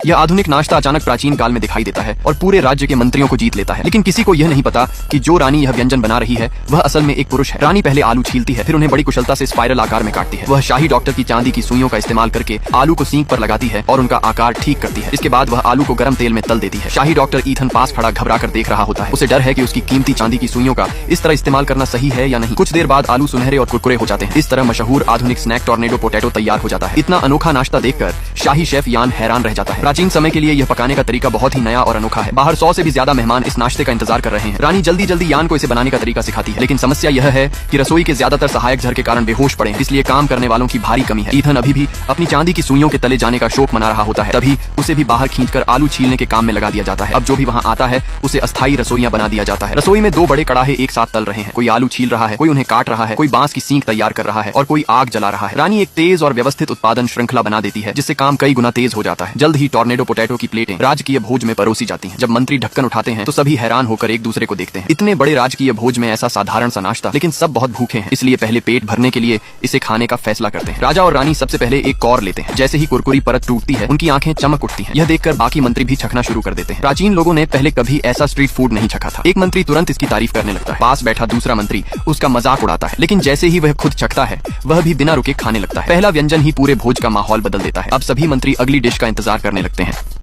यह आधुनिक नाश्ता अचानक प्राचीन काल में दिखाई देता है और पूरे राज्य के मंत्रियों को जीत लेता है। लेकिन किसी को यह नहीं पता कि जो रानी यह व्यंजन बना रही है वह असल में एक पुरुष है। रानी पहले आलू छीलती है, फिर उन्हें बड़ी कुशलता से स्पाइरल आकार में काटती है। वह शाही डॉक्टर की चांदी की सुइयों का इस्तेमाल करके आलू को सींक पर लगाती है और उनका आकार ठीक करती है। इसके बाद वह आलू को गर्म तेल में तल देती है। शाही डॉक्टर ईथन पास खड़ा घबरा कर देख रहा होता है। उसे डर है कि उसकी कीमती चांदी की सुइयों का इस तरह इस्तेमाल करना सही है या नहीं। कुछ देर बाद आलू सुनहरे और कुरकुरे हो जाते हैं। इस तरह मशहूर आधुनिक स्नैक टॉर्नेडो पोटैटो तैयार हो जाता है। इतना अनोखा नाश्ता देखकर शाही शेफ यान हैरान रह जाता है। प्राचीन समय के लिए यह पकाने का तरीका बहुत ही नया और अनोखा है। बाहर 100 से भी ज्यादा मेहमान इस नाश्ते का इंतजार कर रहे हैं। रानी जल्दी जल्दी यान को इसे बनाने का तरीका सिखाती है, लेकिन समस्या यह है कि रसोई के ज्यादातर सहायक झर के कारण बेहोश पड़े हैं, इसलिए काम करने वालों की भारी कमी है। ईथन अभी भी अपनी चांदी की सुइयों के तले जाने का शौक मना रहा होता है। तभी उसे भी बाहर खींचकर आलू छीलने के काम में लगा दिया जाता है। अब जो भी वहाँ आता है उसे अस्थायी रसोइयां बना दिया जाता है। रसोई में 2 बड़े कड़ाहे एक साथ तल रहे हैं। कोई आलू छील रहा है, कोई उन्हें काट रहा है, कोई बांस की सींक तैयार कर रहा है और कोई आग जला रहा है। रानी एक तेज और व्यवस्थित उत्पादन श्रृंखला बना देती है, जिससे काम कई गुना तेज हो जाता है। जल्द ही टॉर्नेडो पोटैटो की प्लेटें राजकीय भोज में परोसी जाती हैं। जब मंत्री ढक्कन उठाते हैं तो सभी हैरान होकर एक दूसरे को देखते हैं। इतने बड़े राजकीय भोज में ऐसा साधारण सा नाश्ता, लेकिन सब बहुत भूखे हैं, इसलिए पहले पेट भरने के लिए इसे खाने का फैसला करते हैं। राजा और रानी सबसे पहले एक कौर लेते हैं। जैसे ही कुरकुरी परत टूटती है उनकी आंखें चमक उठती हैं। यह देखकर बाकी मंत्री भी चखना शुरू कर देते हैं। प्राचीन लोगों ने पहले कभी ऐसा स्ट्रीट फूड नहीं चखा था। एक मंत्री तुरंत इसकी तारीफ करने लगता है। पास बैठा दूसरा मंत्री उसका मजाक उड़ाता है, लेकिन जैसे ही वह खुद चखता है वह भी बिना रुके खाने लगता है। पहला व्यंजन ही पूरे भोज का माहौल बदल देता है। अब सभी मंत्री अगली डिश का इंतजार करने लगते हैं।